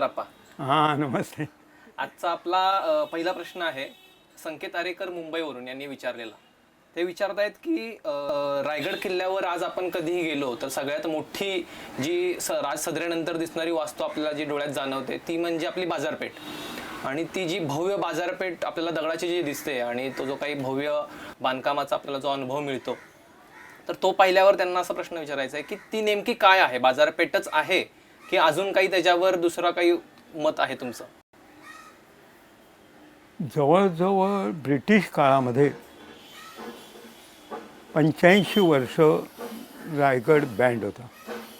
नमस्कार अप्पा. हां, नमस्ते. आजचा आपला पहिला प्रश्न आहे संकेत आरेकर मुंबईवरून यांनी विचारलेला. ते विचारतायत की रायगड किल्ल्यावर आज आपण कधीही गेलो तर सगळ्यात मोठी जी राज सदरेनंतर दिसणारी वास्तू आपल्याला जी डोळ्यात जाणवते ती म्हणजे आपली बाजारपेठ. आणि ती जी भव्य बाजारपेठ आपल्याला दगडाची जी दिसते आणि तो जो काही भव्य बांधकामाचा आपल्याला जो अनुभव मिळतो, तर तो पाहिल्यावर त्यांना असा प्रश्न विचारायचा आहे की ती नेमकी काय आहे? बाजारपेठच आहे की अजून काही त्याच्यावर दुसरा काही मत आहे तुमचं? जवळजवळ ब्रिटिश काळामध्ये 85 वर्ष रायगड बँड होता,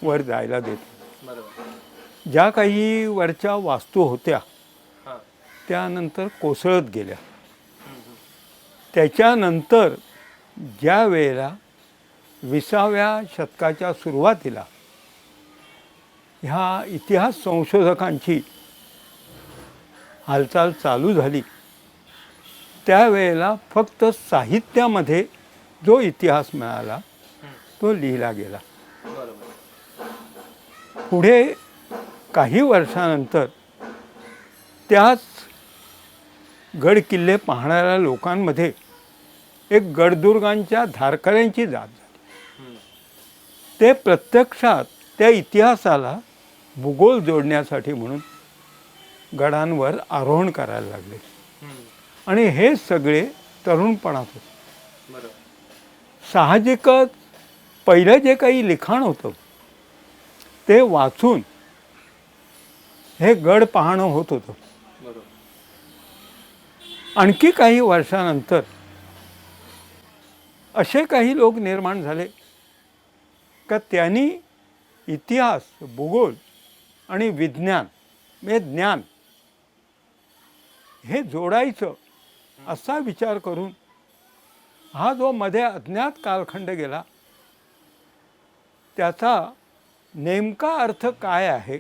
वर जायला देत. बरोबर. ज्या काही वरच्या वास्तू होत्या हां. त्यानंतर कोसळत गेल्या. त्याच्यानंतर ज्या वेळेला 20व्या शतकाच्या सुरुवातीला ह्या इतिहास संशोधकांची हालचाल चालू झाली, त्यावेळेला फक्त साहित्यामध्ये जो इतिहास मिळाला तो लिहिला गेला. बरोबर. पुढे काही वर्षानंतर त्याच गड किल्ले पाहणाऱ्या लोकांमध्ये एक गडदुर्गांच्या धारकऱ्यांची जात झाली. ते प्रत्यक्षात त्या इतिहासाला भूगोल जोडण्यासाठी म्हणून गडांवर आरोहण करायला लागले. आणि हे सगळे तरुणपणात होते. बरोबर. साहजिकच पहिलं जे काही लिखाण होतं ते वाचून हे गड पाहणं होत होतं. बरोबर. आणखी काही वर्षानंतर असे काही लोक निर्माण झाले का त्यांनी इतिहास, भूगोल आणि विज्ञान म्हणजे ज्ञान हे जोडायचं असा विचार करून हा जो मध्ये अज्ञात कालखंड गेला त्याचा नेमका अर्थ काय आहे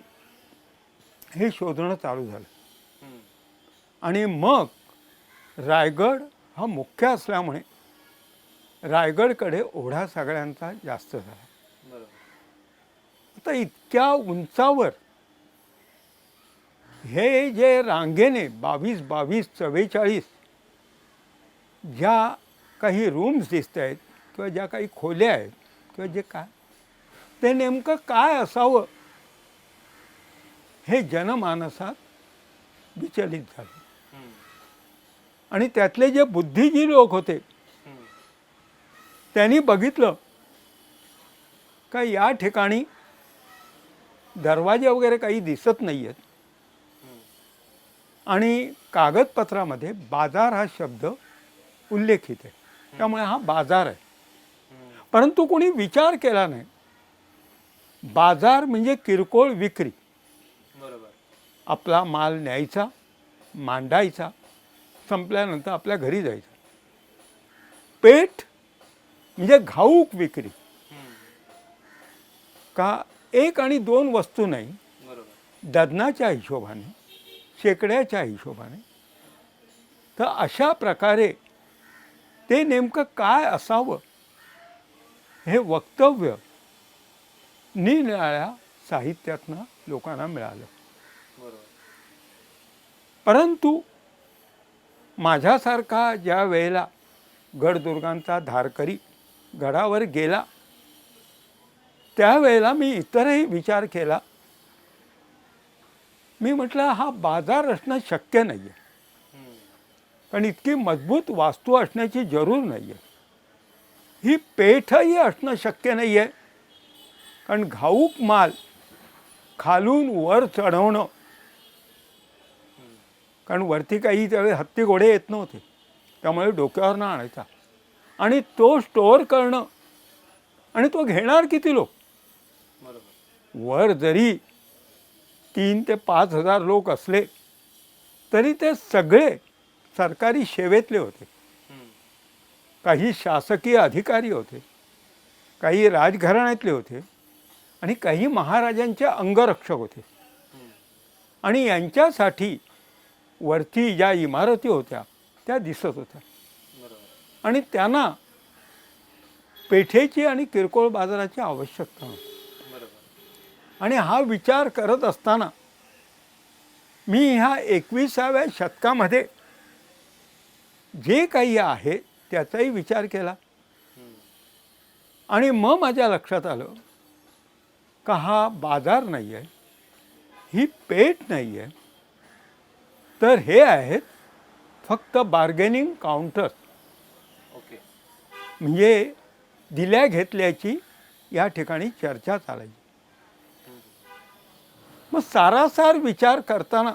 हे शोधणं चालू झालं. आणि मग रायगड हा मुख्य असल्यामुळे रायगडकडे ओढा सगळ्यांचा जास्त झाला. बरोबर. आता इतक्या उंचावर हे जे रांगेने 22, 22, 44 ज्या काही रूम्स दिसत आहेत किंवा ज्या काही खोल्या आहेत किंवा जे काय ते नेमकं काय असावं हे जनमानसात विचलित झाले. आणि त्यातले जे बुद्धिजीवी लोक होते त्यांनी बघितलं का या ठिकाणी दरवाजे वगैरे काही दिसत नाही आहेत आणि कागदपत्रामध्ये बाजार हा शब्द उल्लेखित आहे, त्यामुळे हा बाजार आहे. परंतु कोणी विचार केला नाही. बाजार म्हणजे किरकोळ विक्री. बरोबर. आपला माल न्यायचा, मांडायचा, संपल्यानंतर आपल्या घरी जायचं. पेठ म्हणजे घाऊक विक्री, का एक आणि दोन वस्तू नाही, बरोबर, डझनाच्या हिशोबाने, शेकड्याच्या हिशोबाने. तर अशा प्रकारे ते नेमकं काय असावं हे वक्तव्य निरनिराळ्या साहित्यातनं लोकांना मिळालं. बरोबर. परंतु माझ्यासारखा ज्या वेळेला गडदुर्गांचा धारकरी गडावर गेला त्यावेळेला मी इतरही विचार केला. मी म्हटलं हा बाजार असणं शक्य नाही आहे, कारण इतकी मजबूत वास्तू असण्याची जरूर नाही आहे. ही पेठही असणं शक्य नाही आहे, कारण घाऊक माल खालून वर चढवणं, कारण वरती काही त्यावेळी हत्ती घोडे येत नव्हते, त्यामुळे डोक्यावरनं आणायचा आणि तो स्टोअर करणं, आणि तो घेणार किती लोक. बरोबर. वर जरी 3 ते 5 हजार लोक असले तरी ते सगळे सरकारी सेवेतले होते. काही शासकीय अधिकारी होते, काही राजघराण्यातले होते आणि काही महाराजांचे अंगरक्षक होते. आणि यांच्यासाठी वरती ज्या इमारती होत्या त्या दिसत होत्या. बरोबर. आणि त्यांना पेठेची आणि किरकोळ बाजाराची आवश्यकता नव्हती. बरोबर. आणि हा विचार करत असताना मी ह्या 21व्या शतकामध्ये जे काही आहे त्याचाही विचार केला आणि मग माझ्या लक्षात आलं का हा बाजार नाही आहे, ही पेठ नाही आहे, तर हे आहेत फक्त बार्गेनिंग काउंटर. ओके. म्हणजे दिल्या घेतल्याची या ठिकाणी चर्चा चालायची. मग सारासार विचार करताना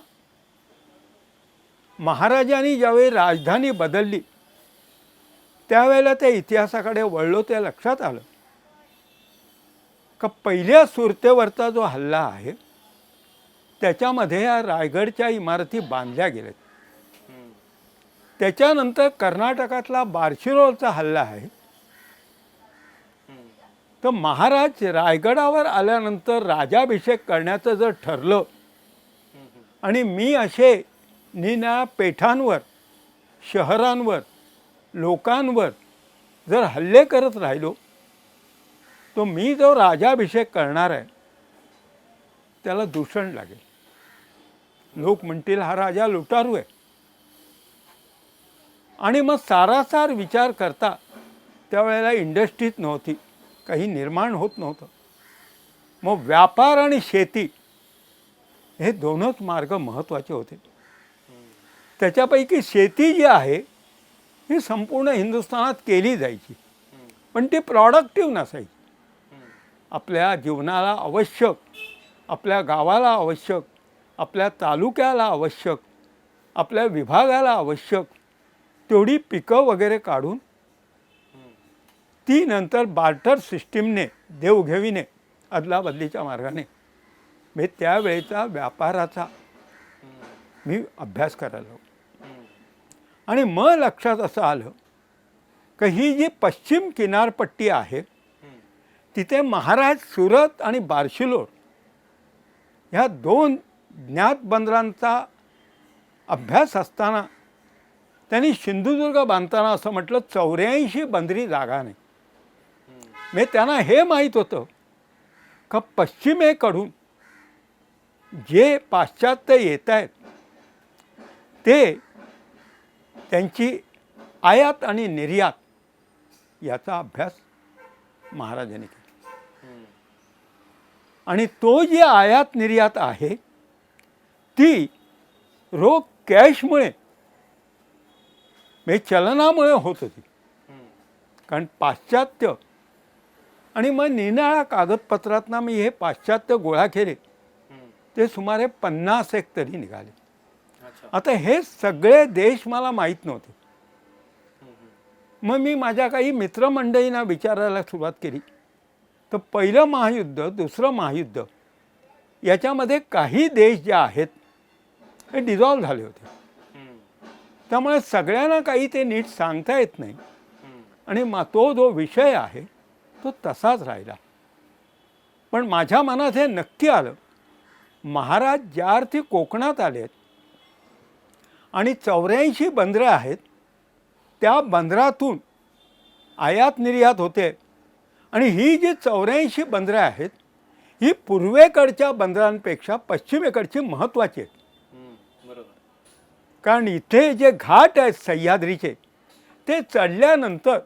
महाराजांनी ज्यावेळी राजधानी बदलली त्यावेळेला त्या इतिहासाकडे वळलो, त्या लक्षात आलं का पहिल्या सुरतेवरचा जो हल्ला आहे त्याच्यामध्ये या रायगडच्या इमारती बांधल्या गेल्यात. त्याच्यानंतर कर्नाटकातला बार्शिलोरचा हल्ला आहे. तर महाराज रायगडावर आल्यानंतर राजाभिषेक करण्याचं जर ठरलं आणि मी असे निना पेठांवर, शहरांवर, लोकांवर जर हल्ले करत राहिलो तो मी जो राजाभिषेक करणार आहे त्याला दूषण लागेल. लोक म्हणतील हा राजा लुटारू आहे. आणि मग सारासार विचार करता त्यावेळेला इंडस्ट्रीज नव्हती, काही निर्माण होत नव्हतं. मग व्यापार आणि शेती हे दोनच मार्ग महत्त्वाचे होते. त्याच्यापैकी शेती जी आहे ही संपूर्ण हिंदुस्थानात केली जायची, पण ती प्रॉडक्टिव्ह नसायची. आपल्या जीवनाला आवश्यक, आपल्या गावाला आवश्यक, आपल्या तालुक्याला आवश्यक, आपल्या विभागाला आवश्यक तेवढी पिकं वगैरे काढून ती नंतर बार्टर सिस्टीमने, देवघेवीने, अदलाबदलीच्या मार्गाने मी त्यावेळेचा व्यापाराचा मी अभ्यास करायला लागलो. आणि मग लक्षात असं आलं की ही जी पश्चिम किनारपट्टी आहे तिथे महाराज सुरत आणि बार्शिलोर ह्या दोन ज्ञात बंदरांचा अभ्यास असताना त्यांनी सिंधुदुर्ग बांधताना असं म्हटलं 84 बंदरी जागा नाही. म्हणजे त्यांना हे माहीत होतं का पश्चिमेकडून जे पाश्चात्य येत आहेत ते त्यांची आयात आणि निर्यात याचा अभ्यास महाराजांनी केला. आणि तो जी आयात निर्यात आहे ती रोख कॅशमुळे, म्हणजे चलनामुळे होत होती. कारण पाश्चात्य आणि मग निनाळ्या कागदपत्रातना मी हे पाश्चात्य गोळा केले ते सुमारे 50 तरी निघाले. आता हे सगळे देश मला माहीत नव्हते. मग मी माझ्या काही मित्रमंडळींना विचारायला सुरुवात केली तर पहिलं महायुद्ध, दुसरं महायुद्ध याच्यामध्ये काही देश जे आहेत हे डिझॉल्व झाले होते. त्यामुळे सगळ्यांना काही ते नीट सांगता येत नाही. आणि तो जो विषय आहे तो तसाच राहिला. पण माझ्या मनात हे नक्की आलं, महाराज ज्या अर्थी कोकणात आले आहेत आणि 84 बंदरं आहेत, त्या बंदरातून आयात निर्यात होते. आणि ही जी 84 बंदरं आहेत ही पूर्वेकडच्या बंदरांपेक्षा पश्चिमेकडची महत्त्वाची आहेत. कारण इथे जे घाट आहेत सह्याद्रीचे ते चढल्यानंतर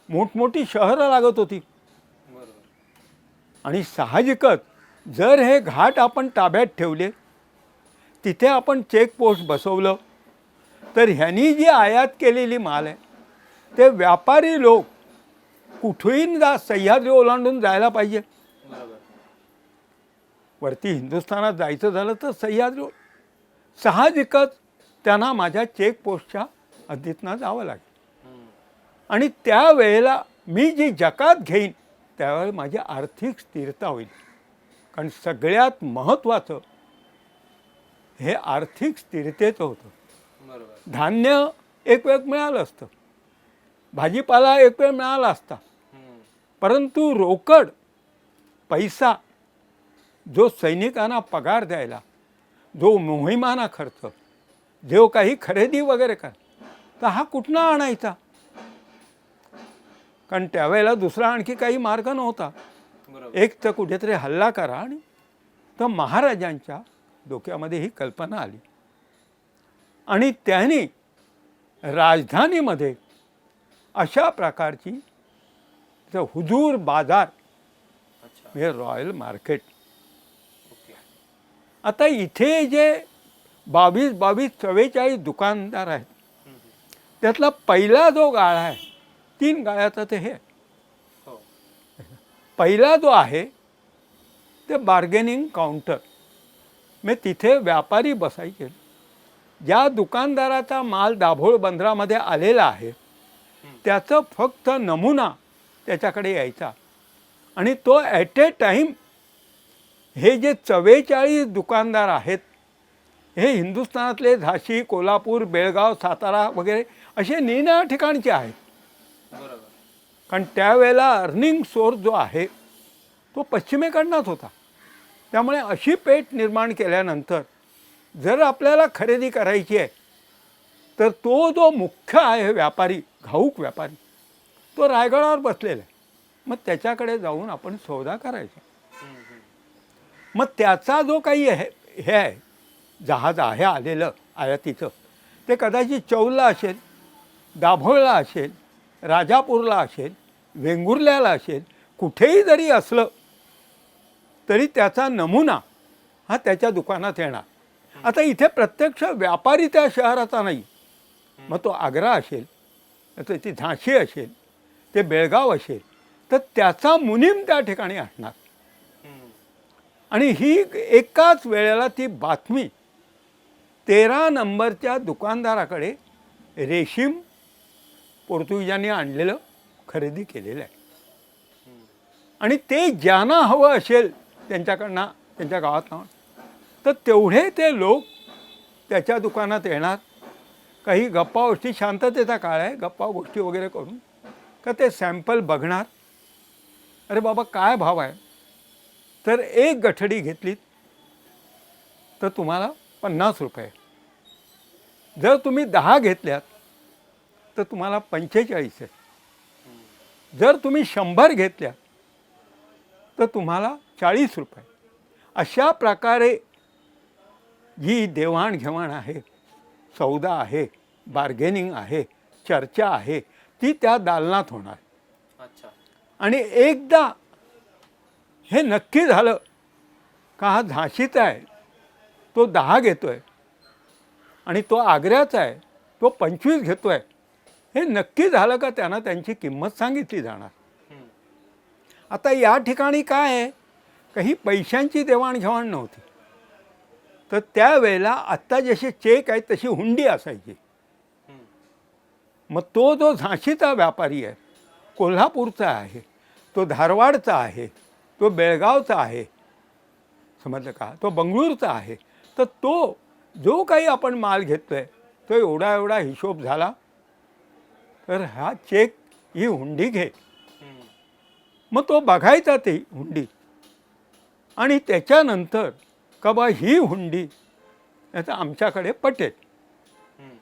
मोठमोठी शहरं लागत होती. आणि साहजिकच जर हे घाट आपण ताब्यात ठेवले, तिथे आपण चेकपोस्ट बसवलं तर ह्यांनी जी आयात केलेली माल आहे ते व्यापारी लोक कुठेही सह्याद्री ओलांडून जायला पाहिजे. वरती हिंदुस्थानात जायचं झालं तर सह्याद्री, साहजिकच त्यांना माझ्या चेकपोस्टच्या हद्दीतनं जावं लागेल. आणि त्यावेळेला मी जी जकात घेईन त्यावेळेला माझी आर्थिक स्थिरता होईल. कारण सगळ्यात महत्त्वाचं हे आर्थिक स्थिरतेचं होतं. धान्य एक वेळ मिळालं असतं, भाजीपाला एक वेळ मिळाला असता, परंतु रोकड पैसा जो सैनिकांना पगार द्यायला, जो मोहिमांना खर्च, जो काही खरेदी वगैरे कर, तर हा कुठनं आणायचा? कारण त्यावेळेला दुसरा आणखी काही मार्ग नव्हता. एक तर कुठेतरी हल्ला करा आणि तर महाराजांच्या डोक्यामध्ये ही कल्पना आली आणि त्यांनी राजधानीमध्ये अशा प्रकारची हुजूर बाजार अच्छा. म्हणजे रॉयल मार्केट. ओके. आता इथे जे 44 दुकानदार आहेत त्यातला पहिला जो गाळा आहे 3 गाळ्याचा ते हे आहे. हो. पहिला जो आहे ते बार्गेनिंग काउंटर. मी तिथे व्यापारी बसायचे. ज्या दुकानदाराचा माल दाभोळ बंदरामध्ये आलेला आहे त्याचं फक्त नमुना त्याच्याकडे यायचा आणि तो ॲट ए टाईम हे जे 44 दुकानदार आहेत हे हिंदुस्थानातले झाशी, कोल्हापूर, बेळगाव, सातारा वगैरे असे निरनिराळ्या ठिकाणचे आहेत. बरोबर. कारण त्यावेळेला अर्निंग सोर्स जो आहे तो पश्चिमेकडनंच होता. त्यामुळे अशी पेठ निर्माण केल्यानंतर जर आपल्याला खरेदी करायची आहे तर तो जो मुख्य आहे व्यापारी, घाऊक व्यापारी, तो रायगडावर बसलेला आहे. मग त्याच्याकडे जाऊन आपण सौदा करायचा. मग त्याचा जो काही हे आहे जहाज आहे आलेलं आयातीचं ते कदाचित चौलला असेल, दाभोळला असेल, राजापूरला असेल, वेंगुर्ल्याला असेल, कुठेही जरी असलं तरी त्याचा नमुना हा त्याच्या दुकानात येणार. आता इथे प्रत्यक्ष व्यापारी त्या शहराचा नाही. मग तो आग्रा असेल, तर ती झाशी असेल, ते बेळगाव असेल, तर त्याचा मुनीम त्या ठिकाणी असणार. आणि ही एकाच वेळेला ती बातमी 13 नंबरच्या दुकानदाराकडे रेशीम पोर्तुगीजांनी आणलेलं खरेदी केलेलं आहे. आणि ते ज्यांना हवं असेल त्यांच्याकडनं त्यांच्या गावात तर तेवढे ते लोक त्याच्या दुकानात येणार. काही गप्पा गोष्टी, शांततेचा काळ आहे, गप्पा गोष्टी वगैरे करून का ते सॅम्पल बघणार. अरे बाबा काय भाव आहे, तर 1 गठडी घेतलीत तर तुम्हाला 50 रुपये. जर तुम्ही 10 घेतल्यात तर तुम्हाला 45 आहे. जर तुम्ही 100 घेतल्या तर तुम्हाला 40 रुपये. अशा प्रकारे जी देवाणघेवाण आहे, सौदा आहे, बार्गेनिंग आहे, चर्चा आहे, ती त्या दालनात होणार. अच्छा. आणि एकदा हे नक्की झालं का हा झाशीचा आहे तो 10 घेतोय आणि तो आग्र्याचा आहे तो 25 घेतोय, हे नक्की झालं का त्यांना त्यांची किंमत सांगितली जाणार. आता या ठिकाणी काय आहे, काही पैशांची देवाणघेवाण नव्हती. तर त्यावेळेला आत्ता जसे चेक आहेत तशी हुंडी असायची. मग तो जो झाशीचा व्यापारी आहे, कोल्हापूरचा आहे, तो धारवाडचा आहे, तो बेळगावचा आहे, समजलं का, तो बंगळूरचा आहे, तर तो जो काही आपण माल घेतोय तो एवढा एवढा हिशोब झाला तर हा चेक, ही हुंडी घे. मग तो बघायचा ती हुंडी आणि त्याच्यानंतर का बा ही हुंडी याचा आमच्याकडे पटेल.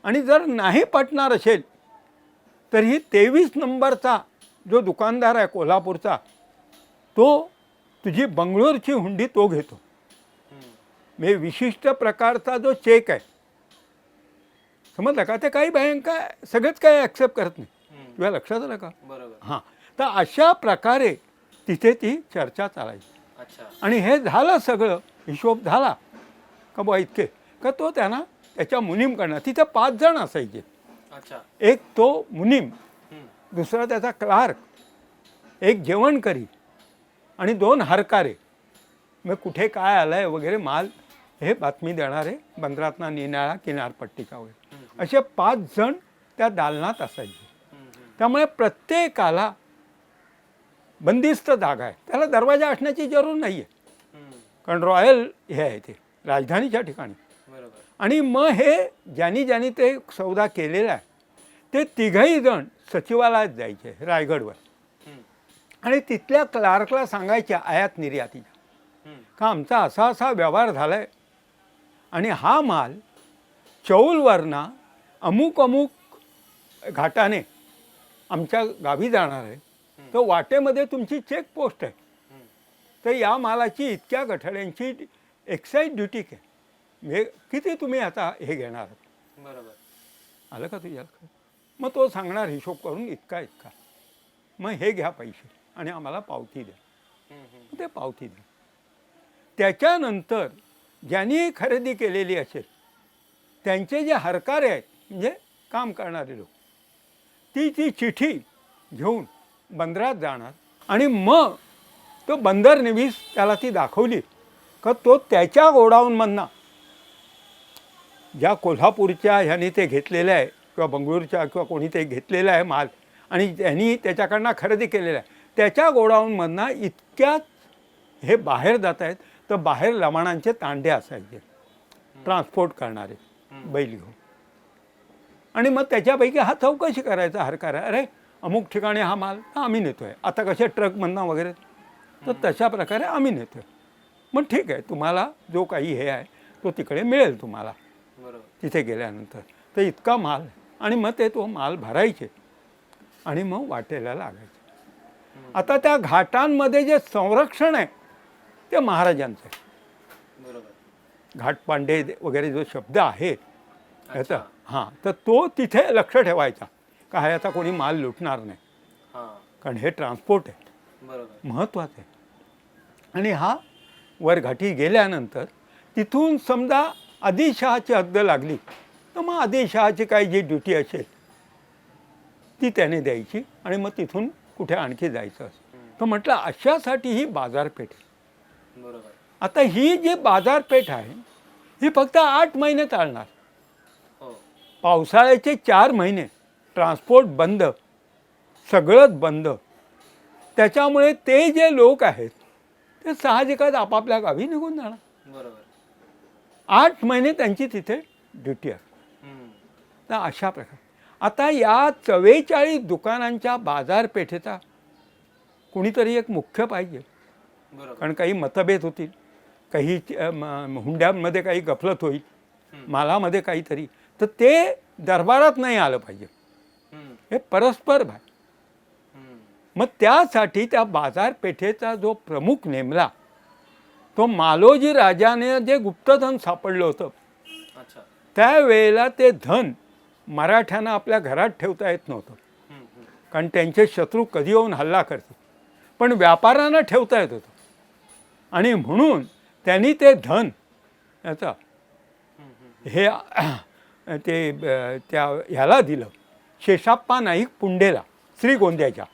आणि जर नाही पटणार असेल तर ही 23 नंबरचा जो दुकानदार आहे कोल्हापूरचा तो तुझी बंगळूरची हुंडी तो घेतो. म्हणजे विशिष्ट प्रकारचा जो चेक आहे, समजलं का, ते काही बँक सगळंच काही ॲक्सेप्ट करत नाही. तुझ्या लक्षात आलं का. बरोबर. हां, तर अशा प्रकारे तिथे ती चर्चा चालायची. अच्छा. आणि हे झालं सगळं, हिशोब झाला का बुवा इतके का तो त्यांना त्याच्या मुनीम करणार. तिथे 5 जण असायचे. अच्छा. एक तो मुनीम, दुसरा त्याचा क्लार्क, एक जेवणकरी आणि 2 हरकारे. मग कुठे काय आलं आहे वगैरे माल हे बातमी देणारे बंदरातना निनाळा किनारपट्टीचा वगैरे असे 5 जण त्या दालनात असायचे. त्यामुळे प्रत्येकाला बंदिस्त जागा आहे, त्याला दरवाजा असण्याची जरूर नाही आहे. कारण रॉयल हे आहे ते राजधानीच्या ठिकाणी. बरोबर. आणि मग हे ज्यांनी ते सौदा केलेला आहे ते 3घही जण सचिवालयात जायचे रायगडवर आणि तिथल्या क्लार्कला सांगायच्या आयात निर्यातीच्या का आमचा असा असा व्यवहार झाला आहे आणि हा माल चौलवरना अमुक अमुक घाटाने आमच्या गावी जाणार आहे, तर वाटेमध्ये तुमची चेक पोस्ट आहे, तर या मालाची इतक्या गठड्यांची एक्साईज ड्युटी आहे. हे किती तुम्ही आता हे घेणार आहात? बरोबर. आलं का तुझ्या लक्षात? मग तो सांगणार हिशोब करून इतका इतका, मग हे घ्या पैसे आणि आम्हाला पावती द्या. मग ते पावती द्या. त्याच्यानंतर ज्यांनी खरेदी केलेली असेल त्यांचे जे हरकारे आहेत म्हणजे काम करणारे लोक, ती चिठी घेऊन बंदरात जाणार आणि मग तो बंदर निवीस त्याला ती दाखवली का तो त्याच्या गोडाऊनमधनं, ज्या कोल्हापूरच्या ह्याने ते घेतलेलं आहे किंवा बंगळूरच्या किंवा कोणी ते घेतलेलं आहे माल आणि त्यांनी त्याच्याकडनं खरेदी केलेला आहे, त्याच्या गोडाऊनमधनं इतक्यात हे बाहेर जात आहेत. तर बाहेर लमाणांचे तांडे असायचे ट्रान्सपोर्ट करणारे बैल घेऊन. आणि मग त्याच्यापैकी हा चौकशी करायचा हरकार आहे, अरे अमुक ठिकाणी हा माल आम्ही नेतो आहे, आता कसे ट्रकमधनं वगैरे, तर तशा प्रकारे आम्ही नेतो आहे. मग ठीक आहे, तुम्हाला जो काही हे आहे तो तिकडे मिळेल तुम्हाला तिथे गेल्यानंतर. तर इतका माल आणि मग ते तो माल भरायचे आणि मग वाटेला लागायचे. आता त्या घाटांमध्ये जे संरक्षण आहे ते महाराजांचं आहे. घाटपांडे वगैरे जो शब्द आहे याचा, हां, तर तो तिथे लक्ष ठेवायचा का हे आता कोणी माल लुटणार नाही, कारण हे ट्रान्सपोर्ट आहे, महत्त्वाचं आहे. आणि हा वर घाटी गेल्यानंतर तिथून समजा आदिलशहाची हद्द लागली तर मग आदिलशहाची काही जी ड्युटी असेल ती त्याने द्यायची आणि मग तिथून कुठे आणखी जायचं असं. तर म्हटलं अशासाठी ही बाजारपेठ आहे. आता ही जी बाजारपेठ आहे ही फक्त 8 महिने चालणार. पावसाळ्याचे 4 महिने ट्रान्सपोर्ट बंद, सगळंच बंद. त्याच्यामुळे ते जे लोक आहेत ते साहजिकच आपापल्या गावी निघून जाणार. 8 महिने त्यांची तिथे ड्युटी आहे. तर अशा प्रकारे आता या 44 दुकानांच्या बाजारपेठेचा कुणीतरी एक मुख्य पाहिजे, कारण काही मतभेद होतील, काही हुंड्यांमध्ये काही गफलत होईल, मालामध्ये काहीतरी, तर ते दरबारात नाही आलं पाहिजे. हे परस्पर भाई. मग त्यासाठी त्या बाजारपेठेचा जो प्रमुख नेमला तो मालोजी राजाने जे गुप्तधन सापडलं होतं त्यावेळेला ते धन मराठ्यांना आपल्या घरात ठेवता येत नव्हतं, कारण त्यांचे शत्रू कधी येऊन हल्ला करतील, पण व्यापाऱ्यांना ठेवता येत होतं. आणि म्हणून त्यांनी ते धन याचा हे ते त्या ह्याला दिलं, शेषाप्पा नाईक पुंडेला, श्रीगोंद्याच्या.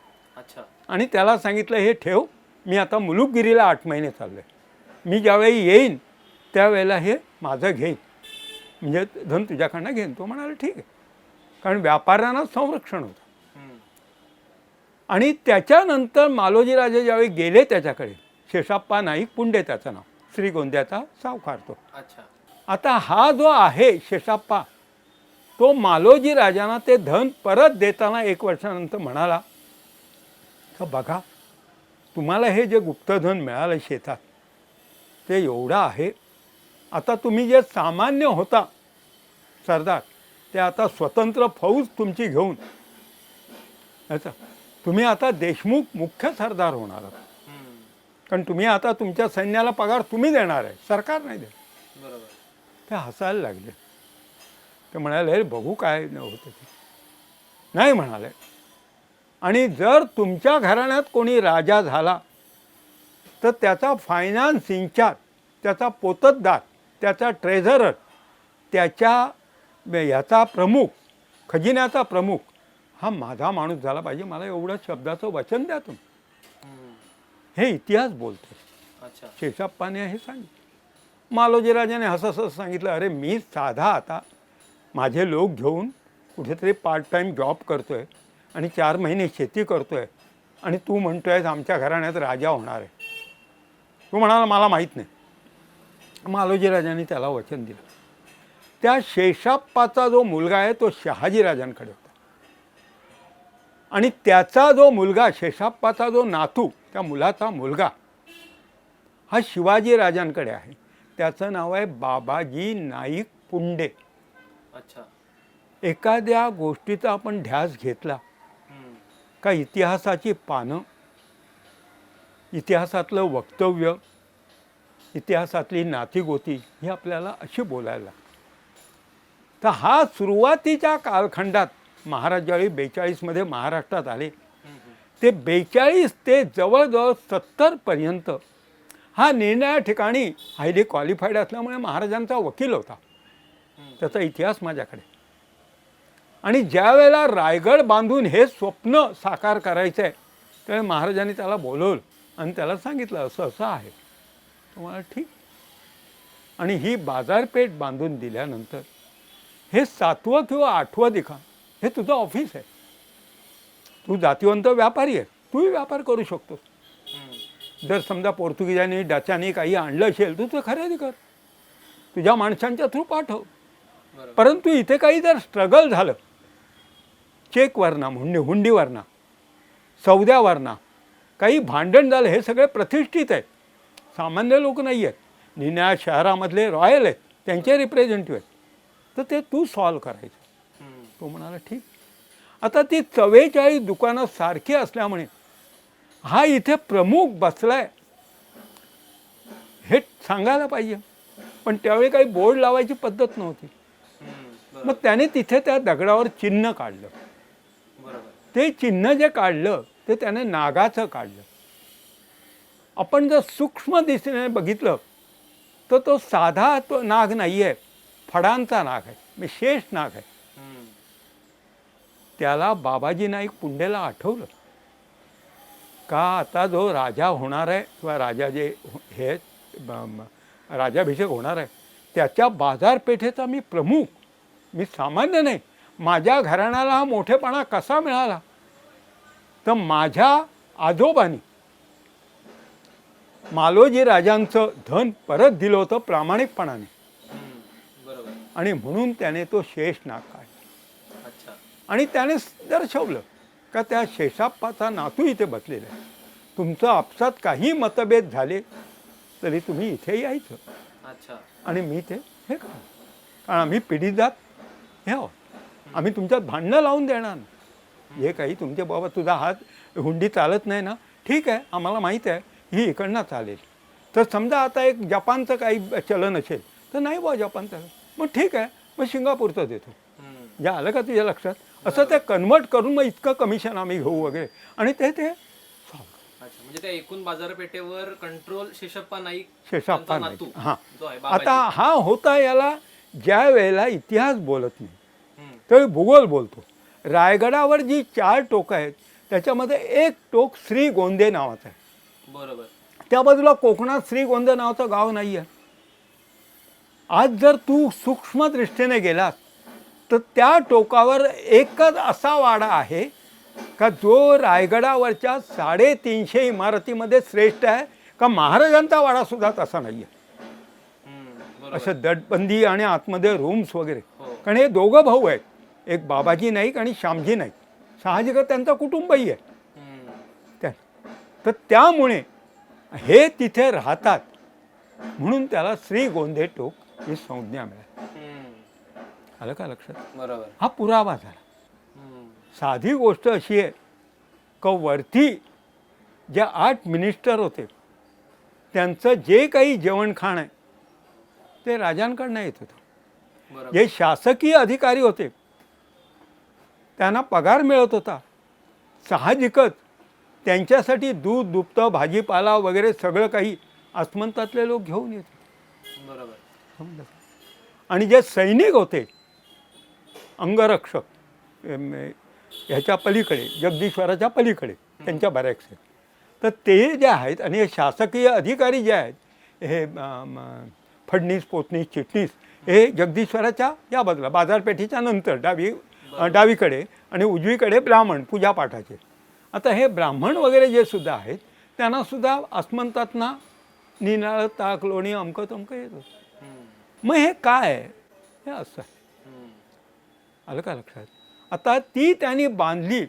आणि त्याला सांगितलं हे ठेव, मी आता मुलुकगिरीला 8 महिने चाललो आहे, मी ज्यावेळी येईन त्यावेळेला हे माझं घेईन, म्हणजे धन तुझ्याकडनं घेईन. तो म्हणाला ठीक आहे, कारण व्यापाऱ्यांना संरक्षण होतं. आणि त्याच्यानंतर मालोजीराजे ज्यावेळी गेले त्याच्याकडे, शेषाप्पा नाईक पुंडे त्याचं नाव, श्रीगोंद्याचा सावकार तो. आता हा जो आहे शेषाप्पा, तो मालोजी राजांना ते धन परत देताना 1 वर्षानंतर म्हणाला का बघा तुम्हाला हे जे गुप्तधन मिळालं शेतात ते एवढं आहे, आता तुम्ही जे सामान्य होता सरदार ते आता स्वतंत्र फौज तुमची घेऊन याचा तुम्ही आता देशमुख मुख्य सरदार होणार आहात, कारण तुम्ही आता तुमच्या सैन्याला पगार तुम्ही देणार आहे, सरकार नाही देणार. ते हसायला लागले. ते म्हणाले अरे बघू काय होतं ते. नाही म्हणाले, आणि जर तुमच्या घराण्यात कोणी राजा झाला तर त्याचा फायनान्स इन्चार्ज, त्याचा पोतदार, त्याचा ट्रेझरर, त्याच्या याचा प्रमुख, खजिन्याचा प्रमुख हा माझा माणूस झाला पाहिजे, मला एवढं शब्दाचं वचन द्या तुम्ही. हे इतिहास बोलतो. शेषाप्पाने हे सांगितलं. मालोजीराजाने हसत सांगितलं अरे मी साधा आता माझे लोक घेऊन कुठेतरी पार्ट टाईम जॉब करतो आहे आणि 4 महिने शेती करतो आहे, आणि तू म्हणतो आहेस आमच्या घराण्यात राजा होणार आहे. तो म्हणाला मला माहीत नाही. मालोजीराजांनी त्याला वचन दिलं. त्या शेषाप्पाचा जो मुलगा आहे तो शहाजीराजांकडे होता, आणि त्याचा जो मुलगा शेषाप्पाचा जो नातू, त्या मुलाचा मुलगा हा शिवाजीराजांकडे आहे. त्याचं नाव आहे बाबाजी नाईक पुंडे. एखाद्या गोष्टीचा आपण ध्यास घेतला का इतिहासाची पानं, इतिहासातलं वक्तव्य, इतिहासातली नातीगोती ही आपल्याला अशी बोलायला लागते. तर हा सुरुवातीच्या कालखंडात महाराज ज्यावेळी 42मध्ये महाराष्ट्रात आले, ते 42 ते जवळजवळ 70पर्यंत हा निर्णया ठिकाणी हायली क्वालिफाईड असल्यामुळे महाराजांचा वकील होता. त्याचा इतिहास माझ्याकडे. आणि ज्या वेळेला रायगड बांधून हे स्वप्न साकार करायचं आहे त्यावेळी महाराजांनी त्याला बोलवलं आणि त्याला सांगितलं असं असं आहे. तुम्हाला ठीक. आणि ही बाजारपेठ बांधून दिल्यानंतर हे 7वं किंवा 8वं दिखाण हे तुझं ऑफिस आहे. तू जातिवंत व्यापारी आहे, तूही व्यापार करू शकतोस. जर समजा पोर्तुगीजांनी डचांनी काही आणलं असेल तू खरेदी कर, तुझ्या माणसांच्या थ्रू पाठव. परंतु इथे काही जर स्ट्रगल झालं, चेकवरना हुंडीवरना सौद्यावरना काही भांडण झालं, हे सगळे प्रतिष्ठित आहेत, सामान्य लोक नाही आहेत. निन्या शहरामधले रॉयल आहेत, त्यांचे रिप्रेझेंटेटिव्ह आहेत. तर ते तू सॉल्व करायचं. तो म्हणाला ठीक. आता ती 44 दुकानं सारखी असल्यामुळे हा इथे प्रमुख बसलाय हे सांगायला पाहिजे. पण त्यावेळी काही बोर्ड लावायची पद्धत नव्हती. मग त्याने तिथे त्या दगडावर चिन्ह काढलं. ते चिन्ह जे काढलं ते त्याने नागाचं काढलं. आपण जर सूक्ष्म दिशेने बघितलं तर तो साधा तो नाग नाही आहे, फडांचा नाग आहे, शेष नाग आहे. त्याला बाबाजी नाईक पुंडेला आठवलं का आता जो राजा होणार आहे किंवा राजा जे हे राजाभिषेक होणार आहे त्याच्या बाजारपेठेचा मी प्रमुख, मी सामान्य नाही. माझ्या घराण्याला हा मोठेपणा कसा मिळाला, तर माझ्या आजोबांनी मालोजी राजांचं धन परत दिलं होतं प्रामाणिकपणाने. आणि म्हणून त्याने तो शेष नाग काढला. आणि त्याने दर्शवलं का त्या शेषाप्पाचा नातू इथे बसलेला आहे. तुमचं आपसात काही मतभेद झाले तरी तुम्ही इथे यायचं. आणि मी ते हे करा, कारण आम्ही पिढीत जात हे आहोत. आम्ही तुमच्यात भांडणं लावून देणार ना. जे काही तुमचे बाबा तुझा हात हुंडी चालत नाही ना, ठीक आहे, आम्हाला माहीत आहे ही इकडनं चालेल. तर समजा आता एक जपानचं काही चलन असेल तर नाही बुवा जपानचं, मग ठीक आहे, मग सिंगापूरचं देतो. जे आलं का तुझ्या लक्षात? असं ते कन्वर्ट करून मग इतकं कमिशन आम्ही घेऊ वगैरे. आणि ते म्हणजे त्या एकूण बाजारपेठेवर कंट्रोल शेषप्पा नाईक, शेषाप्पा नाईक. हां, आता हा होता याला ज्या वेळेला इतिहास बोलत नाही त्यावेळी भूगोल बोलतो. रायगडावर जी 4 टोकं आहेत त्याच्यामध्ये एक टोक श्रीगोंदे नावाचं आहे. बरोबर. त्या बाजूला कोकणात श्रीगोंदे नावाचं गाव नाही आहे. आज जर तू सूक्ष्म दृष्टीने गेलास तर त्या टोकावर एकच असा वाडा आहे का जो रायगडावरच्या 350 इमारतीमध्ये श्रेष्ठ आहे. का महाराजांचा वाडा सुद्धा तसा नाही आहे. असं दटबंदी आणि आतमध्ये रूम्स वगैरे. कारण हे दोघं भाऊ आहेत, एक बाबाजी नाईक आणि श्यामजी नाईक. साहजिकच त्यांचा कुटुंबही आहे. तर त्यामुळे हे तिथे राहतात म्हणून त्याला श्रीगोंदे टोक ही संज्ञा मिळाली. आलं का लक्षात? बरोबर. हा पुरावा झाला. साधी गोष्ट अशी आहे का वरती जे 8 मिनिस्टर होते त्यांचं जे काही जेवणखाण आहे ते राजांकडनं येत होतं. जे शासकीय अधिकारी होते त्यांना पगार मिळत होता. साहजिकच त्यांच्यासाठी दूध दुभतं भाजीपाला वगैरे सगळं काही आसमंतातले लोक घेऊन येत होते. बरोबर. आणि जे सैनिक होते अंगरक्षक ह्याच्या पलीकडे जगदीश्वराच्या पलीकडे त्यांच्या बऱ्याच आहेत. तर ते जे आहेत आणि हे शासकीय अधिकारी जे आहेत हे फडणीस पोतनीस चिटणीस हे जगदीश्वराच्या या बाजूला बाजारपेठेच्या नंतर डावीकडे आणि उजवीकडे ब्राह्मण पूजापाठाचे. आता हे ब्राह्मण वगैरे जे सुद्धा आहेत त्यांनासुद्धा आसमंतातना निनाळ ताक लोणी अमकं तमकं येत होतं. मग हे काय आहे? हे असं आहे. आलं का लक्षात? आता ती त्यांनी बांधली.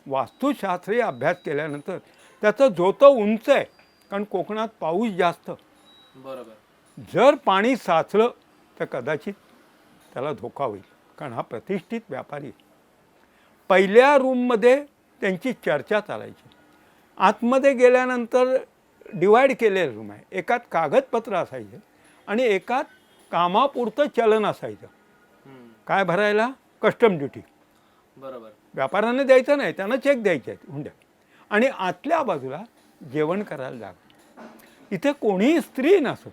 वास्तुशास्त्रीय अभ्यास केल्यानंतर त्याचं झोतं उंच आहे कारण कोकणात पाऊस जास्त. बरोबर. जर पाणी साचलं तर कदाचित त्याला धोका होईल कारण हा प्रतिष्ठित व्यापारी. पहिल्या रूममध्ये त्यांची चर्चा चालायची. आतमध्ये गेल्यानंतर डिवाईड केलेले रूम आहे. एकात कागदपत्र असायचे आणि एकात कामापुरतं चलन असायचं. काय भरायला? Custom duty. बरोबर. व्यापाऱ्यांना द्यायचं नाही, त्यांना चेक द्यायचे आहेत हुंड्या. आणि आतल्या बाजूला जेवण करायला जागा. इथे कोणीही स्त्री नसत.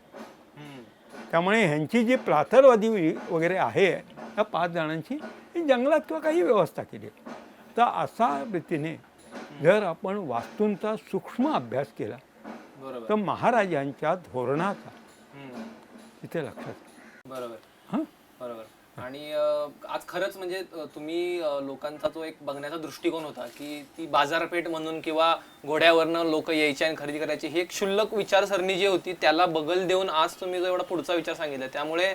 त्यामुळे ह्यांची जी प्रातर्वादी वगैरे आहे त्या 5 जणांची ही जंगलात किंवा काही व्यवस्था केली. तर अशा रीतीने जर आपण वास्तूंचा सूक्ष्म अभ्यास केला बरोबर. तर महाराजांच्या धोरणाचा तिथे लक्षात. बरोबर. हां बरोबर. आणि आज खरंच म्हणजे तुम्ही लोकांचा जो एक बघण्याचा दृष्टिकोन होता की ती बाजारपेठ म्हणून किंवा घोड्यावरनं लोक यायचे आणि खरेदी करायची, ही एक क्षुल्लक विचारसरणी जी होती त्याला बगल देऊन आज तुम्ही जो एवढा पुढचा विचार सांगितला, त्यामुळे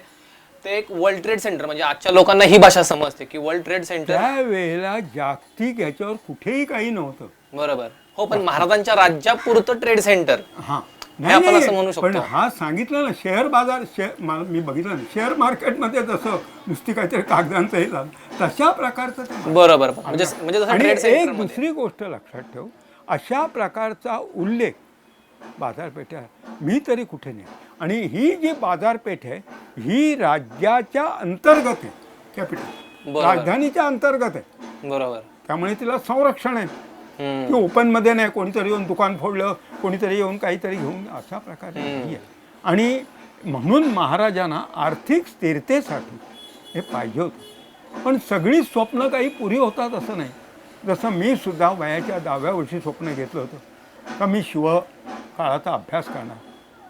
ते एक वर्ल्ड ट्रेड सेंटर, म्हणजे आजच्या लोकांना ही भाषा समजते की वर्ल्ड ट्रेड सेंटर. त्यावेळेला जागतिक याच्यावर कुठेही काही नव्हतं. बरोबर. हो, पण महाराजांच्या राज्यापुरतं ट्रेड सेंटर. हां हे आपण असं म्हणू शकतो. पण हा सांगितलं ना, शेअर बाजार, मी बघितलं ना, शेअर मार्केटमध्ये जसं नुसती काहीतरी कागदांचं हे झालं तशा प्रकारचं ते. बरोबर. म्हणजे जसं आणि ट्रेड एक सेंटर. दुसरी गोष्ट लक्षात ठेव, अशा प्रकारचा उल्लेख बाजारपेठा मी तरी कुठे नाही. आणि ही जी बाजारपेठ आहे ही राज्याच्या अंतर्गत आहे, कॅपिटल राजधानीच्या अंतर्गत आहे. बरोबर. त्यामुळे तिला संरक्षण आहे की ओपनमध्ये नाही, कोणीतरी येऊन दुकान फोडलं, कोणीतरी येऊन काहीतरी घेऊन, अशा प्रकारे नाही आहे. आणि म्हणून महाराजांना आर्थिक स्थिरतेसाठी हे पाहिजे होतं. पण सगळी स्वप्न काही पुरी होतात असं नाही. जसं मी सुद्धा वयाच्या 10व्या वर्षी स्वप्न घेतलं होतं का मी शिवकाळाचा अभ्यास करणार.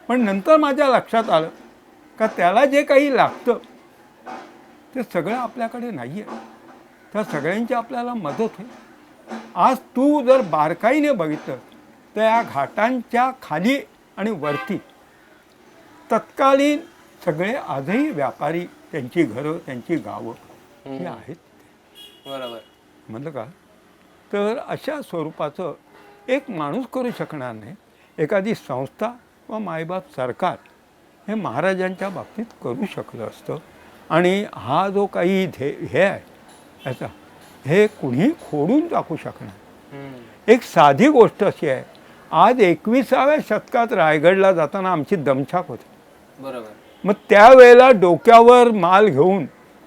पण नंतर माझ्या लक्षात आलं का त्याला जे काही लागतं ते सगळं आपल्याकडे नाही आहे. त्या सगळ्यांची आपल्याला मदत होईल. आज तू जर बारकाईने बघितलं तर या घाटांच्या खाली आणि वरती तत्कालीन सगळे आजही व्यापारी, त्यांची घरं, त्यांची गावं ही आहेत. बरोबर. म्हणलं का? तर अशा स्वरूपाचं एक माणूस करू शकणार नाही. एखादी संस्था किंवा मायबाप सरकार हे महाराजांच्या बाबतीत करू शकलं असतं. आणि हा जो काही हे आहे याचा, हे कुणीही खोडून टाकू शकणार. एक साधी गोष्ट अशी आहे, आज 21व्या शतकात रायगडला जाताना आमची दमछाक होती. बरोबर. मग त्यावेळेला डोक्यावर माल घेऊन,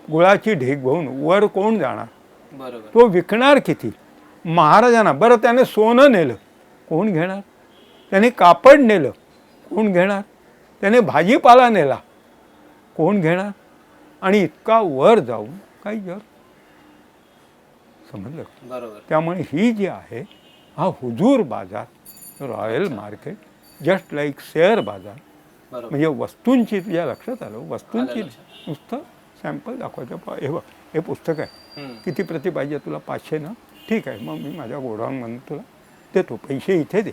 गुळाची ढीग घेऊन वर कोण जाणार? बरोबर. तो विकणार किती? महाराजांना. बरं, त्याने सोनं नेलं, कोण घेणार? त्याने कापड नेलं, कोण घेणार? त्याने भाजीपाला नेला, कोण घेणार? आणि इतका वर जाऊन काही जर समजलं. बरोबर. त्यामुळे ही जी आहे हा हुजूर बाजार, royal market, just like share बाजार, बरोबर. म्हणजे वस्तूंची तुझ्या लक्षात आलं, वस्तूंची आलं लक्षात. नुसतं सॅम्पल दाखवायचं. हे बघ, हे पुस्तक आहे, किती प्रती पाहिजे तुला? 500 ना? ठीक आहे, मग मी माझ्या गोडाऊनमधून तुला देतो, पैसे इथे दे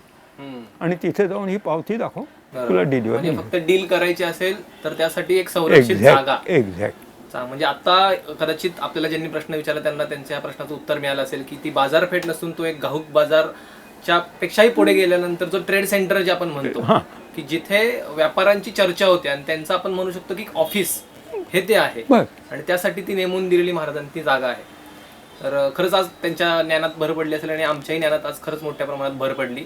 आणि तिथे जाऊन ही पावती दाखव, तुला डिलिव्हरी. फक्त डील करायची असेल तर त्यासाठी एक संरक्षित जागा. एक्झॅक्ट. म्हणजे आता कदाचित आपल्याला ज्यांनी प्रश्न विचारला त्यांना त्यांच्या प्रश्नाचं उत्तर मिळालं असेल की ती बाजारपेठ नसून तो एक घाऊक बाजारच्या पेक्षाही पुढे गेल्यानंतर जो ट्रेड सेंटर जे आपण म्हणतो की जिथे व्यापाऱ्यांची चर्चा होते आणि त्यांचं आपण म्हणू शकतो की ऑफिस हे ते आहे. आणि त्यासाठी ती नेमून दिलेली महाराजांनी ती जागा आहे. तर खरंच आज त्यांच्या ज्ञानात भर पडली असेल आणि आमच्याही ज्ञानात आज खरंच मोठ्या प्रमाणात भर पडली.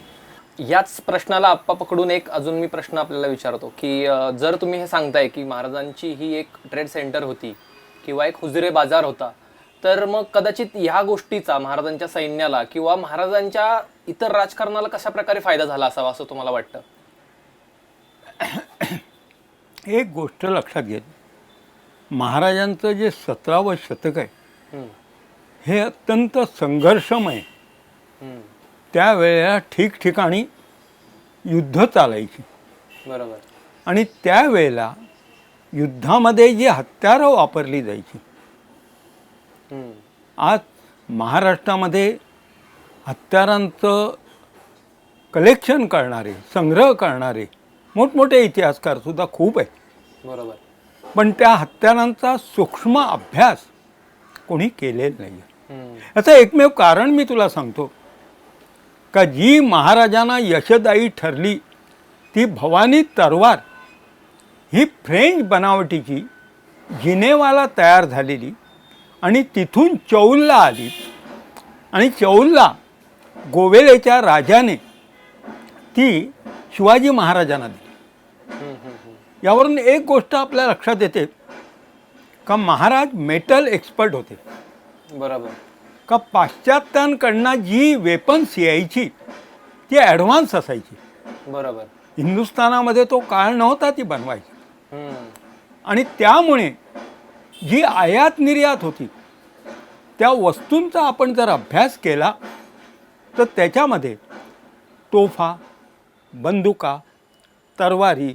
याच प्रश्नाला आप्पा पकडून एक अजून मी प्रश्न आपल्याला विचारतो की जर तुम्ही हे सांगताय की महाराजांची ही एक ट्रेड सेंटर होती किंवा एक हुजरे बाजार होता, तर मग कदाचित ह्या गोष्टीचा महाराजांच्या सैन्याला किंवा महाराजांच्या इतर राजकारणाला कशा प्रकारे फायदा झाला असावा असं तुम्हाला वाटतं? एक गोष्ट लक्षात घे, महाराजांचं जे 17वं शतक आहे हे अत्यंत संघर्षमय. त्यावेळेला ठिकठिकाणी युद्ध चालायची. बरोबर. आणि त्यावेळेला युद्धामध्ये जी हत्यारं वापरली जायची, आज महाराष्ट्रामध्ये हत्यारांचं कलेक्शन करणारे, संग्रह करणारे मोठमोठे इतिहासकार सुद्धा खूप आहेत. बरोबर. पण त्या हत्यारांचा सूक्ष्म अभ्यास कोणी केलेला नाही. याचं एकमेव कारण मी तुला सांगतो का जी महाराजांना यशदायी ठरली ती भवानी तरवार ही फ्रेंच बनावटीची जिनेवाला तयार झालेली आणि तिथून चौलला आली. आणि चौलला गोवेलेच्या राजाने ती शिवाजी महाराजांना दिली. यावरून एक गोष्ट आपल्या लक्षात येते का महाराज मेटल एक्सपर्ट होते. बरोबर. का पाश्चात्यांकडनं जी वेपन्स यायची ती ॲडव्हान्स असायची. बरोबर. हिंदुस्थानामध्ये तो काळ नव्हता ती बनवायची. हम्म. आणि त्यामुळे जी आयात निर्यात होती त्या वस्तूंचा आपण जर अभ्यास केला तर त्याच्यामध्ये तोफा, बंदुका, तरवारी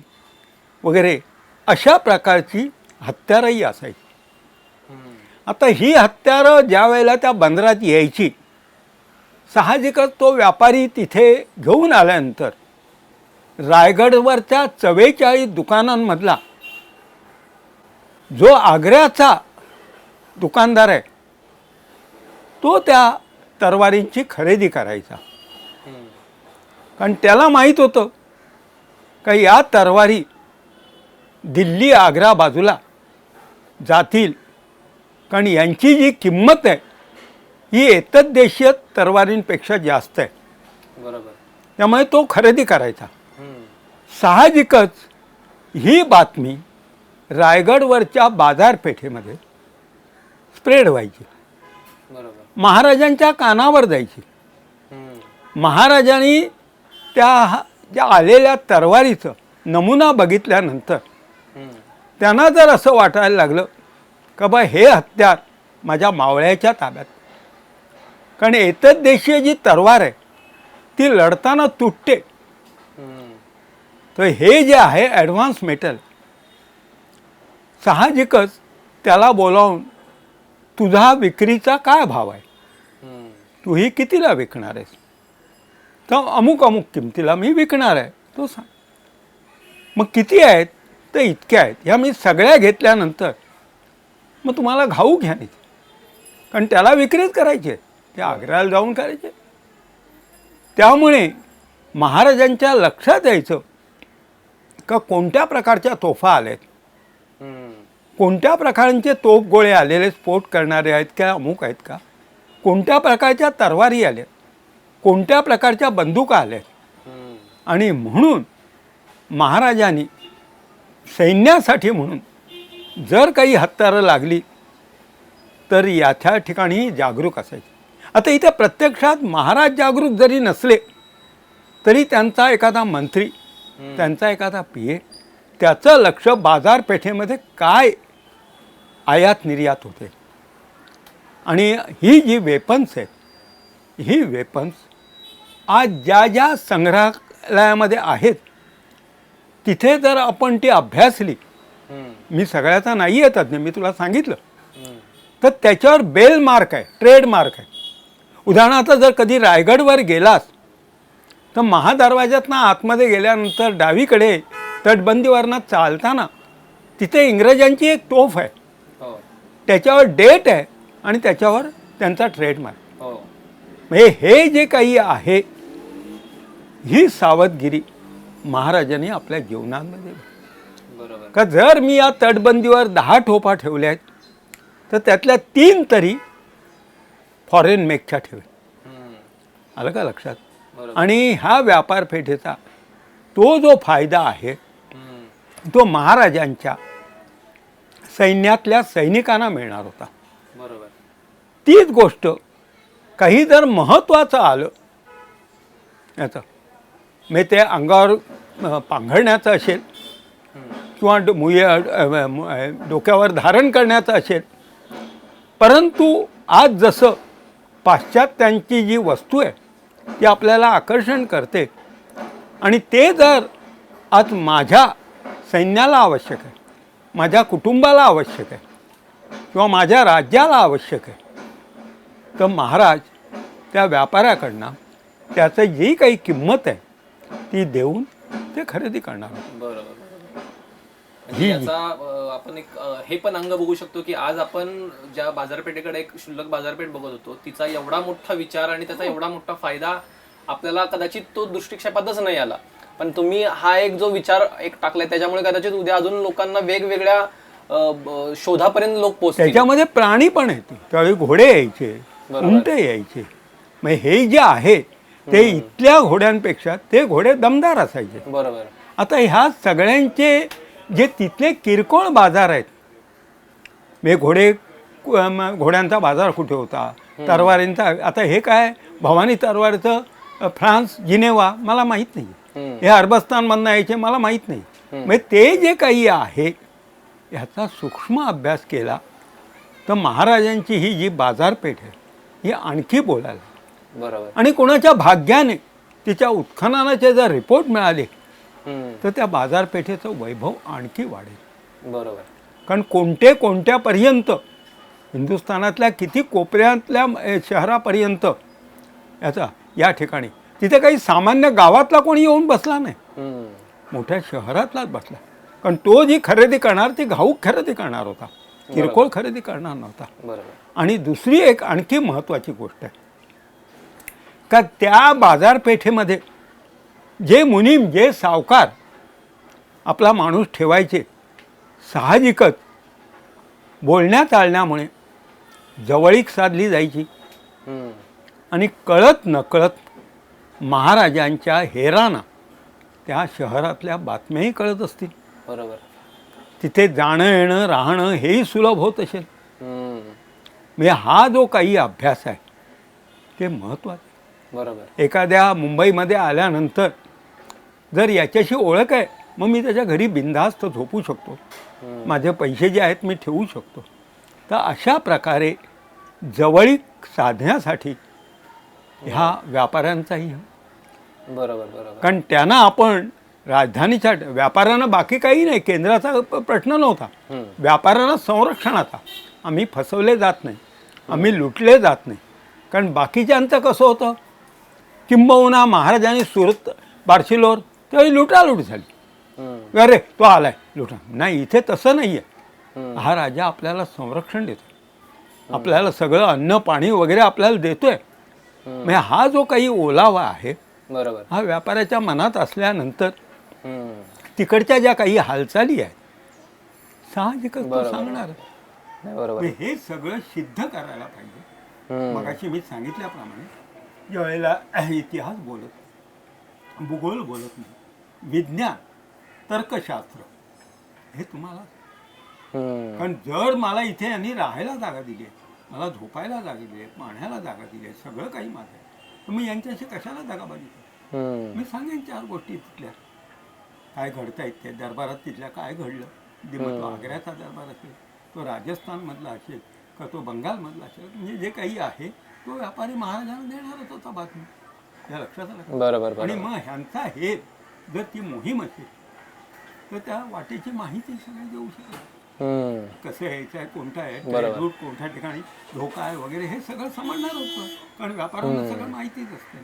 वगैरे अशा प्रकारची हत्यारही असायची. आता ही हत्यारं ज्या वेळेला त्या बंदरात यायची, साहजिकच तो व्यापारी तिथे घेऊन आल्यानंतर रायगडवरच्या 44 दुकानांमधला जो आग्र्याचा दुकानदार आहे तो त्या तरवारींची खरेदी करायचा. कारण त्याला माहीत होतं का या तरवारी दिल्ली आग्रा बाजूला जातील, कारण यांची जी किंमत आहे ही एतद्देशीय तरवारींपेक्षा जास्त आहे. बरोबर. त्यामुळे तो खरेदी करायचा. हम्म. साहजिकच ही बातमी रायगडवरच्या बाजारपेठेमध्ये स्प्रेड व्हायची, बरोबर. महाराजांच्या कानावर जायची. हम्म. महाराजांनी त्या ज्या आलेल्या तरवारीचं नमुना बघितल्यानंतर हम्म. त्यांना जर असं वाटायला लागलं का बा हे हत्यार माझ्या मावळ्याच्या ताब्यात, कारण एतद्देशीय जी तरवार आहे ती लढताना तुटते, हम्म. तर हे जे आहे ॲडव्हान्स मेटल, साहजिकच त्याला बोलावून तुझा विक्रीचा काय भाव आहे, हम्म. तू ही कितीला विकणार आहेस, तर अमुक अमुक किमतीला मी विकणार आहे, तो सांग. मग किती आहेत, तर इतक्या आहेत. ह्या मी सगळ्या घेतल्यानंतर मग तुम्हाला घाऊक घ्या नाही, कारण त्याला विक्रीच करायची आहे, ते आग्र्याला जाऊन करायचे. त्यामुळे महाराजांच्या लक्षात यायचं का कोणत्या प्रकारच्या तोफा आल्या आहेत, हम्म. कोणत्या प्रकारचे तोफ गोळे आलेले स्फोट करणारे आहेत का, अमुक आहेत का, कोणत्या प्रकारच्या तरवारी आल्या, कोणत्या प्रकारच्या बंदुका आल्या. हम्म. आणि म्हणून महाराजांनी सैन्यासाठी म्हणून जर काही हत्यारं लागली तर याच्या ठिकाणी जागरूक असायचे. आता इथे प्रत्यक्षात महाराज जागरूक जरी नसले तरी त्यांचा एखादा मंत्री, त्यांचा एखादा पी ए, त्याचं लक्ष बाजारपेठेमध्ये काय आयात निर्यात होते. आणि ही जी वेपन्स आहेत, ही वेपन्स आज ज्या ज्या संग्रहालयामध्ये आहेत तिथे जर आपण ती अभ्यासली, हम्म. मी सगळ्याचा नाही आहे तज्ञ, मी तुला सांगितलं, हम्म. तर त्याच्यावर बेल मार्क आहे, ट्रेड मार्क आहे. उदाहरणार्थ जर कधी रायगडवर गेलास तर महादरवाज्यातनं आतमध्ये गेल्यानंतर डावीकडे तटबंदीवरनं चालताना तिथे इंग्रजांची एक तोफ आहे, हो. त्याच्यावर डेट आहे आणि त्याच्यावर त्यांचा ट्रेडमार्क. हो. म्हणजे हे जे काही आहे ही सावधगिरी महाराजांनी आपल्या जीवनामध्ये, बरोबर. का जर मी या तटबंदीवर 10 ठोपा ठेवल्या आहेत तर त्यातल्या 3 तरी फॉरेन मेकच्या ठेवेल. हम्म. आलं का लक्षात. बरोबर. आणि हा व्यापार पेठेचा तो जो फायदा आहे हम्म. तो महाराजांच्या सैन्यातल्या सैनिकांना मिळणार होता. बरोबर. तीच गोष्ट काही जर महत्त्वाचं आलं याचं, म्हणजे ते अंगावर पांघरण्याचं असेल किंवा डोक्यावर धारण करण्याचं असेल, परंतु आज जसं पाश्चात्यांची जी वस्तू आहे ती आपल्याला आकर्षण करते आणि ते जर आज माझ्या सैन्याला आवश्यक आहे, माझ्या कुटुंबाला आवश्यक आहे किंवा माझ्या राज्याला आवश्यक आहे, तर महाराज त्या व्यापाऱ्याकडनं त्याचं जी काही किंमत आहे ती देऊन ते खरेदी करणार. बरोबर. म्हणजे याचा आपण एक हे पण अंग बघू शकतो की आज आपण ज्या बाजारपेठेकडे एक क्षुल्लक बाजारपेठ बघत होतो तिचा एवढा मोठा विचार आणि त्याचा एवढा मोठा फायदा आपल्याला कदाचित तो दृष्टिक्षेपातच नाही आला, पण तुम्ही हा एक जो विचार एक टाकलाय त्याच्यामुळे कदाचित उद्या अजून लोकांना वेगवेगळ्या शोधापर्यंत लोक पोहोचतील. त्याच्यामध्ये प्राणी पण आहेत, त्यावेळी घोडे यायचे, उंट यायचे. मग हे जे आहे ते इथल्या घोड्यांपेक्षा ते घोडे दमदार असायचे. बरोबर. आता ह्या सगळ्यांचे जे तिथले किरकोळ बाजार आहेत, म्हणजे घोड्यांचा बाजार कुठे होता, तरवारींचा, आता हे काय भवानी तरवारचं फ्रान्स जिनेवा मला माहीत नाही, हे अरबस्तानमधनं यायचे मला माहीत नाही. म्हणजे ते जे काही आहे ह्याचा सूक्ष्म अभ्यास केला तर महाराजांची ही जी बाजारपेठ आहे ही आणखी बोलायला. बरोबर. आणि कोणाच्या भाग्याने तिच्या उत्खननाचे जर रिपोर्ट मिळाले तर त्या बाजारपेठेचं वैभव आणखी वाढेल. बरोबर. कारण कोणत्यापर्यंत हिंदुस्थानातल्या किती कोपऱ्यातल्या शहरापर्यंत याचा या ठिकाणी तिथे काही सामान्य गावातला कोणी येऊन बसला नाही, मोठ्या शहरातलाच बसला. कारण तो जी खरेदी करणार ती घाऊक खरेदी करणार होता, किरकोळ खरेदी करणार नव्हता. बरोबर. आणि दुसरी एक आणखी महत्त्वाची गोष्ट आहे का त्या बाजारपेठेमध्ये जे मुनीम, जे सावकार आपला माणूस ठेवायचे, साहजिकच बोलण्या चालण्यामुळे जवळीक साधली जायची आणि कळत नकळत महाराजांच्या हेराना त्या शहरातल्या बातम्याही कळत असतील. बरोबर. तिथे जाणं येणं राहणं हेही सुलभ होत असेल. म्हणजे हा जो काही अभ्यास आहे ते महत्त्वाचं. बरोबर. एखाद्या मुंबईमध्ये आल्यानंतर जर याच्याशी ओळख आहे मग मी त्याच्या घरी बिनधास्त झोपू शकतो, माझे पैसे जे आहेत मी ठेवू शकतो. तर अशा प्रकारे जवळीक साधण्यासाठी ह्या व्यापाऱ्यांचाही. बरोबर. बरोबर. कारण त्यांना आपण राजधानीच्या व्यापाऱ्यांना बाकी काही नाही, केंद्राचा प्रश्न नव्हता, व्यापाऱ्यांना संरक्षणाचा. आम्ही फसवले जात नाही, आम्ही लुटले जात नाही. कारण बाकीच्यांचं कसं होतं, किंबहुना महाराजांनी सुरत बार्शीलोर त्यावेळी लुटालूट झाली, अरे तो आलाय लुटा. नाही, इथे तसं नाही आहे. हा राजा आपल्याला संरक्षण देतो, आपल्याला सगळं अन्न पाणी वगैरे आपल्याला देतोय. म्हणजे हा जो काही ओलावा आहे बरोबर, हा व्यापाऱ्याच्या मनात असल्यानंतर तिकडच्या ज्या काही हालचाली आहेत साहजिकच तो सांगणार. बरोबर. हे सगळं सिद्ध करायला पाहिजे. मगाशी मी सांगितल्याप्रमाणे ज्यावेळेला इतिहास बोलत, भूगोल बोलत नाही, विज्ञान, तर्कशास्त्र हे तुम्हाला. कारण जर मला इथे यांनी राहायला जागा दिली आहे, मला झोपायला जागा दिली आहे, पाण्याला जागा दिली आहे, सगळं काही माझं आहे, तर मी यांच्याशी कशाला जागाबाजी करतो. मी सांगेन 4 गोष्टी तिथल्या काय घडतायत, त्या दरबारात तिथल्या काय घडलं. तो आग्र्याचा दरबार असेल, तो राजस्थानमधला असेल का तो बंगालमधला असेल, म्हणजे जे काही आहे तो व्यापारी महाराजांना देणारच होता बातमी. या लक्षात आलं. बरोबर. आणि मग ह्यांचा हे जर ती मोहीम असेल तर त्या वाटेची माहिती सगळी देऊ शकेल. कसं यायचं आहे, कोणतं आहे रूट, कोणत्या ठिकाणी धोका आहे वगैरे हे सगळं समजणार होतं. कारण व्यापाऱ्यांना सगळं माहितीच असते.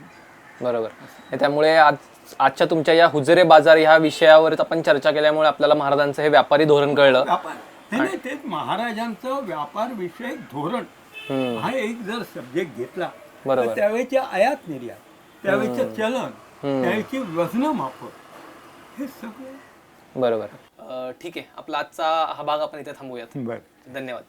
बरोबर. त्यामुळे आजच्या तुमच्या या हुजरे बाजार ह्या विषयावर आपण चर्चा केल्यामुळे आपल्याला महाराजांचं हे व्यापारी धोरण कळलं. नाही, तेच महाराजांचं व्यापार विषयक धोरण हा एक जर सब्जेक्ट घेतला तर त्यावेळेची आयात निर्यात, त्यावेळेचं चलन, त्यावेळेची वजन मापक हे सगळं. बरोबर. ठीक आहे, आपला आजचा हा भाग आपण इथे थांबूयात. बरं, धन्यवाद.